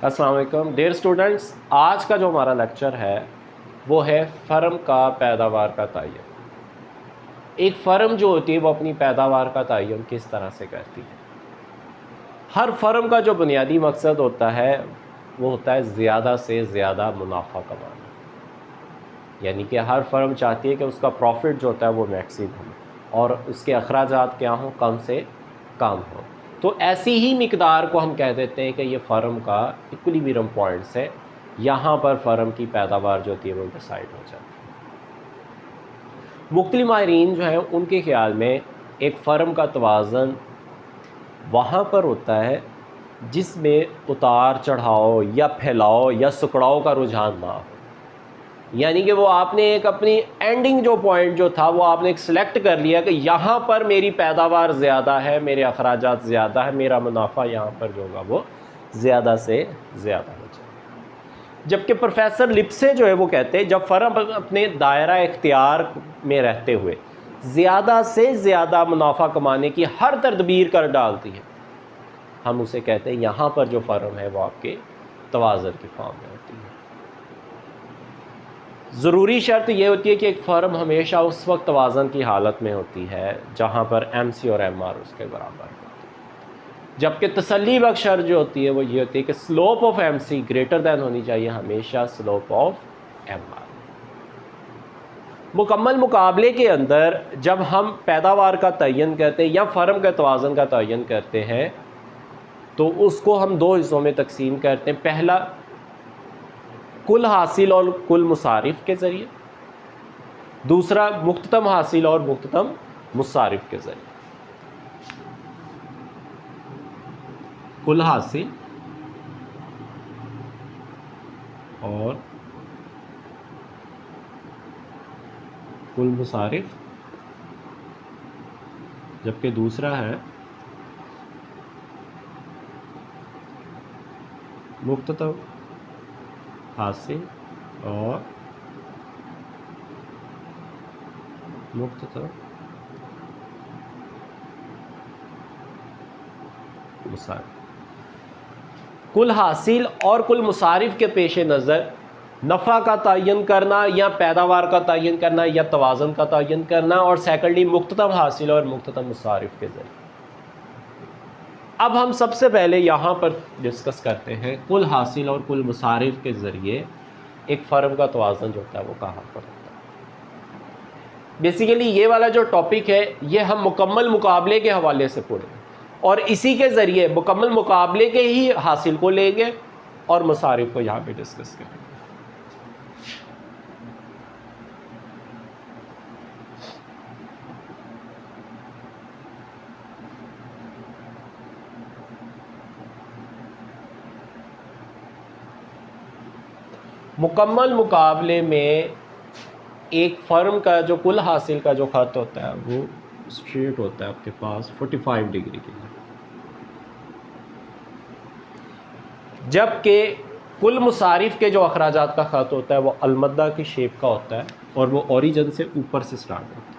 अस्सलाम वालेकुम dear students, आज का जो हमारा लेक्चर है वो है फ़र्म का पैदावार का तयन। एक फ़र्म जो होती है वो अपनी पैदावार का तयन किस तरह से करती है। हर फ़र्म का जो बुनियादी मकसद होता है वो होता है ज़्यादा से ज़्यादा मुनाफा कमाना, यानी कि हर फ़र्म चाहती है कि उसका प्रॉफिट जो होता है वो मैक्सिमम हो और उसके अखराजात क्या हों, कम से कम हो। तो ऐसी ही मिकदार को हम कह देते हैं कि ये फ़र्म का इक्विलिब्रियम पॉइंट्स है। यहाँ पर फ़र्म की पैदावार जो होती है वो डिसाइड हो जाती है। मुख्तलिफ माहिरीन जो हैं उनके ख़्याल में एक फ़र्म का तवाज़न वहाँ पर होता है जिसमें उतार चढ़ाव या फैलाव या सुकड़ाव का रुझान ना हो, यानी कि वो आपने एक अपनी एंडिंग जो पॉइंट जो था वो आपने एक सिलेक्ट कर लिया कि यहाँ पर मेरी पैदावार ज़्यादा है, मेरे अखराजात ज़्यादा है, मेरा मुनाफा यहाँ पर जो होगा वो ज़्यादा से ज़्यादा हो जाए। जबकि प्रोफेसर लिप्से जो है वो कहते हैं जब फ़र्म अपने दायरा इख्तियार में रहते हुए ज़्यादा से ज़्यादा मुनाफा कमाने की हर तदबीर कर डालती है, हम उसे कहते हैं यहाँ पर जो फ़र्म है वो आपके तवाज़ुन की फॉर्म में होती है। ज़रूरी शर्त यह होती है कि एक फ़र्म हमेशा उस वक्त तवाज़ुन की हालत में होती है जहाँ पर MC और MR उसके बराबर होती है, जबकि तसल्ली बख्श शर्त जो होती है वो ये होती है कि slope of MC greater than होनी चाहिए हमेशा स्लोप ऑफ MR। मुकम्मल मुकाबले के अंदर जब हम पैदावार का तयन करते हैं या फ़र्म के तवाज़ुन का तयन करते हैं तो उसको हम दो हिस्सों में तकसीम करते हैं। पहला कुल हासिल और कुल मुसारिफ के ज़रिए, दूसरा मुख्ततम हासिल और मुख्ततम मुसारिफ के ज़रिए। कुल हासिल और कुल मुसारिफ, जबकि दूसरा है मुख्ततम हासिल और मुख्ततम मुसारिफ। कुल हासिल और कुल मुसारिफ के पेश नज़र नफ़ा का तयन करना या पैदावार का तयन करना या तवाज़ुन का तयन करना, और सेकेंडली मुख्ततम हासिल और मुख्ततम मुसारिफ के ज़रिए। अब हम सबसे पहले यहाँ पर डिस्कस करते हैं कुल हासिल और कुल मुसारिफ के ज़रिए एक फ़र्म का तवाज़ुन जो होता है वो कहाँ पर होता है। बेसिकली ये वाला जो टॉपिक है ये हम मुकम्मल मुकाबले के हवाले से पढ़ेंगे और इसी के ज़रिए मुकम्मल मुकाबले के ही हासिल को लेंगे और मुसारिफ को यहाँ पे डिस्कस करेंगे। मुकम्मल मुकाबले में एक फ़र्म का जो कुल हासिल का जो ख़त होता है वो स्ट्रेट होता है आपके पास 45 डिग्री के लिए, जबकि कुल मुसारिफ के जो अखराजात का ख़त होता है वो अलमद्दा की शेप का होता है और वो ओरिजिन से ऊपर से स्टार्ट होता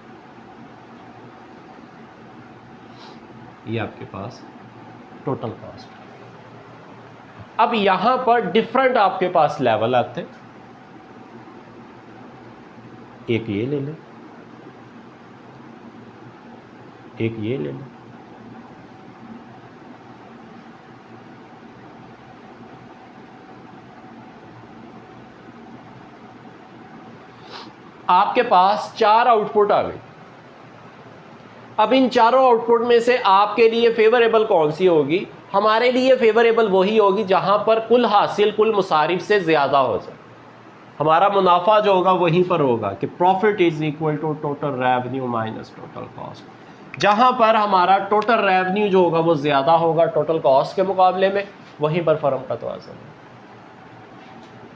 है। ये आपके पास टोटल कॉस्ट। अब यहाँ पर डिफरेंट आपके पास लेवल आते हैं, एक ये ले लें, एक ये ले लें, आपके पास चार आउटपुट आ गए। अब इन चारों आउटपुट में से आपके लिए फेवरेबल कौन सी होगी? हमारे लिए फेवरेबल वही होगी जहां पर कुल हासिल कुल मुसारिफ से ज़्यादा हो जाए। हमारा मुनाफा जो होगा वहीं पर होगा कि profit is equal to total revenue minus total cost. जहां पर हमारा टोटल रेवेन्यू जो होगा वो ज़्यादा होगा टोटल कॉस्ट के मुकाबले में, वहीं पर फर्म का तवाज़ुन है।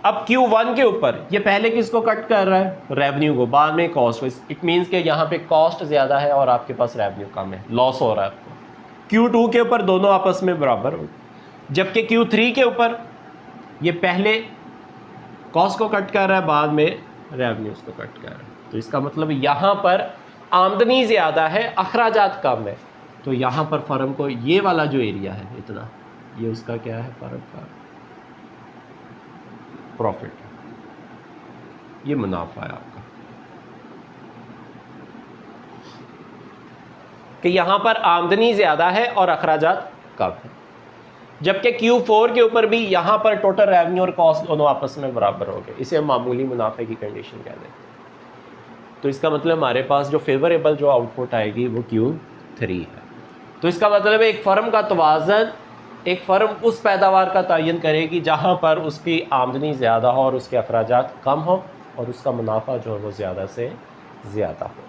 अब Q1 के ऊपर ये पहले किसको कट कर रहा है? रेवेन्यू को, बाद में कॉस्ट को। इट मीन्स कि यहाँ पे कॉस्ट ज़्यादा है और आपके पास रेवेन्यू कम है, लॉस हो रहा है आपको। Q2 के ऊपर दोनों आपस में बराबर हो, जबकि Q3 के ऊपर ये पहले कॉस्ट को कट कर रहा है, बाद में रेवेन्यूज़ को कट कर रहा है। तो इसका मतलब यहाँ पर आमदनी ज़्यादा है, अखराजात कम है, तो यहाँ पर फ़र्म को ये वाला जो एरिया है इतना, ये उसका क्या है फ़र्म का प्रॉफिट, ये मुनाफा है आपका, कि यहां पर आमदनी ज्यादा है और अखराजात कम है, जबकि Q4 के ऊपर भी यहां पर टोटल रेवेन्यू और कॉस्ट दोनों आपस में बराबर हो गए। इसे हम मामूली मुनाफे की कंडीशन कह देते हैं। तो इसका मतलब हमारे पास जो फेवरेबल जो आउटपुट आएगी वो Q3 है। तो इसका मतलब एक फर्म का तवाज़न, एक फर्म उस पैदावार का तयन करेगी जहां पर उसकी आमदनी ज़्यादा हो और उसके अखराजात कम हो और उसका मुनाफा जो है वो ज़्यादा से ज़्यादा हो।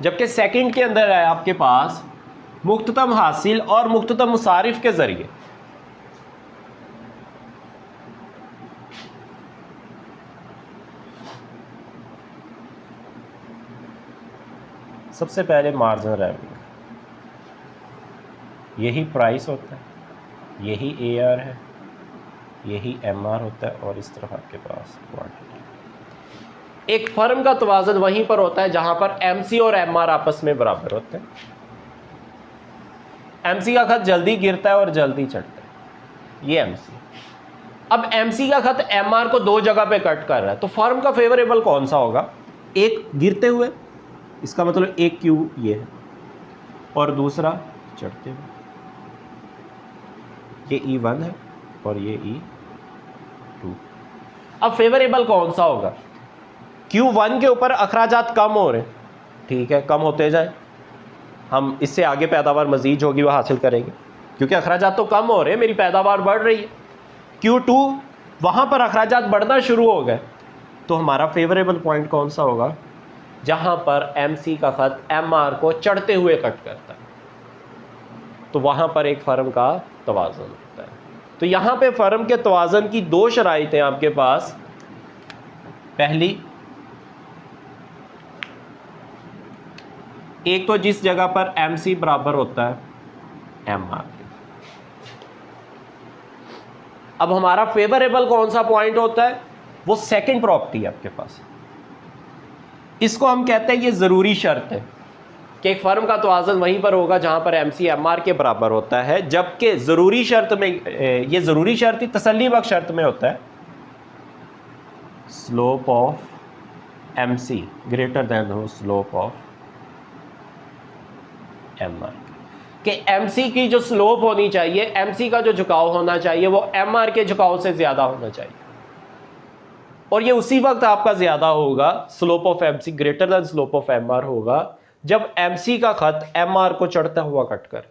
जबकि सेकंड के अंदर है आपके पास मुख्ततम हासिल और मुख्ततम मुसारिफ के ज़रिए सबसे पहले मार्जिन रेवेन्यू, यही प्राइस होता है, यही AR है, यही MR होता है और इस तरफ आपके पास क्वांटिटी। एक फर्म का तवाज़न वहीं पर होता है जहां पर MC और MR आपस में बराबर होते हैं। MC का खत जल्दी गिरता है और जल्दी चढ़ता है, ये MC। अब MC का खत MR को दो जगह पे कट कर रहा है, तो फर्म का फेवरेबल कौन सा होगा? एक गिरते हुए, इसका मतलब एक Q ये है, और दूसरा चढ़ते हुए, ये E1 है और ये E2। अब फेवरेबल कौन सा होगा? Q1 के ऊपर अखराजात कम हो रहे हैं, ठीक है, कम होते जाए, हम इससे आगे पैदावार मजीद होगी वो हासिल करेंगे, क्योंकि अखराजात तो कम हो रहे हैं, मेरी पैदावार बढ़ रही है। Q2 वहाँ पर अखराजात बढ़ना शुरू हो गए, तो हमारा फेवरेबल पॉइंट कौन सा होगा? जहाँ पर MC का खत MR को चढ़ते हुए कट करता है, तो वहाँ पर एक फर्म का तवाज़न होता है। तो यहाँ पे फर्म के तवाज़न की दो शराइतें आपके पास। पहली, एक तो जिस जगह पर MC बराबर होता है MR। अब हमारा फेवरेबल कौन सा पॉइंट होता है? वो सेकंड प्रॉपर्टी है आपके पास, इसको हम कहते हैं ये ज़रूरी शर्त है कि एक फर्म का तवाज़न वहीं पर होगा जहां पर MC MR के बराबर होता है, जबकि ज़रूरी शर्त में, ये ज़रूरी शर्त ही तसल्ली बख्श शर्त में होता है, slope of MC greater than हो स्लोप ऑफ MR, कि MC की जो स्लोप होनी चाहिए, MC का जो झुकाव होना चाहिए वो MR के झुकाव से ज़्यादा होना चाहिए, और ये उसी वक्त आपका ज़्यादा होगा, slope of MC greater than slope of MR होगा, जब MC का खत MR को चढ़ता हुआ कट कर।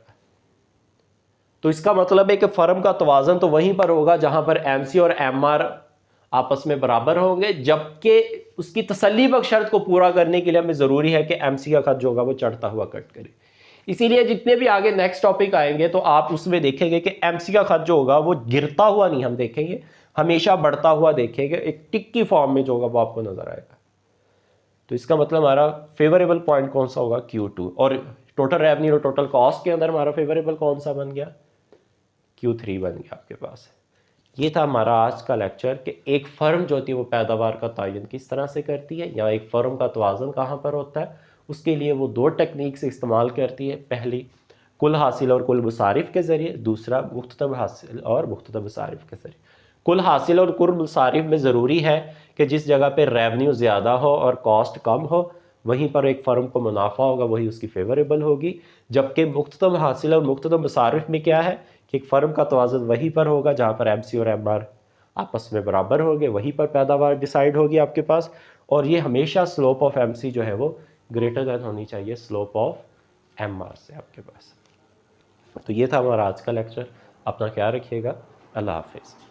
तो इसका मतलब है कि फर्म का तवाज़न तो वहीं पर होगा जहां पर MC और MR आपस में बराबर होंगे, जबकि उसकी तसल्ली बख्श शर्त को पूरा करने के लिए हमें ज़रूरी है कि MC का खत जो होगा वो चढ़ता हुआ कट करे। इसीलिए जितने भी आगे नेक्स्ट टॉपिक आएंगे तो आप उसमें देखेंगे कि MC का खत जो होगा वो गिरता हुआ नहीं हम देखेंगे, हमेशा बढ़ता हुआ देखेंगे, एक टिक की फॉर्म में जो होगा वो आपको नजर आएगा। तो इसका मतलब हमारा फेवरेबल पॉइंट कौन सा होगा? Q2। और टोटल रेवेन्यू और टोटल कॉस्ट के अंदर हमारा फेवरेबल कौन सा बन गया? Q3 बन गया आपके पास। ये था हमारा आज का लेक्चर कि एक फर्म जो होती है वो पैदावार का तयन किस तरह से करती है, या एक फर्म का तवाज़न कहाँ पर होता है, उसके लिए वो दो टेक्निक से इस्तेमाल करती है। पहली कुल हासिल और कुल मुसारिफ के ज़रिए, दूसरा मुख्ततम हासिल और मुख्ततम मुसारिफ के ज़रिए। कुल हासिल और कुल मुसारिफ में ज़रूरी है कि जिस जगह पे रेवेन्यू ज़्यादा हो और कॉस्ट कम हो वहीं पर एक फ़र्म को मुनाफा होगा, वही उसकी फेवरेबल होगी। जबकि मुख्ततम हासिल और मुख्ततम मुसारिफ में क्या है कि एक फ़र्म का तवाज़ुन वहीं पर होगा जहाँ पर MC और MR आपस में बराबर होंगे, वहीं पर पैदावार डिसाइड होगी आपके पास। और ये हमेशा स्लोप ऑफ MC जो है वो ग्रेटर दैन होनी चाहिए स्लोप ऑफ MR से आपके पास। तो ये था हमारा आज का लेक्चर। अपना ख्याल रखिएगा। अल्लाह हाफिज़।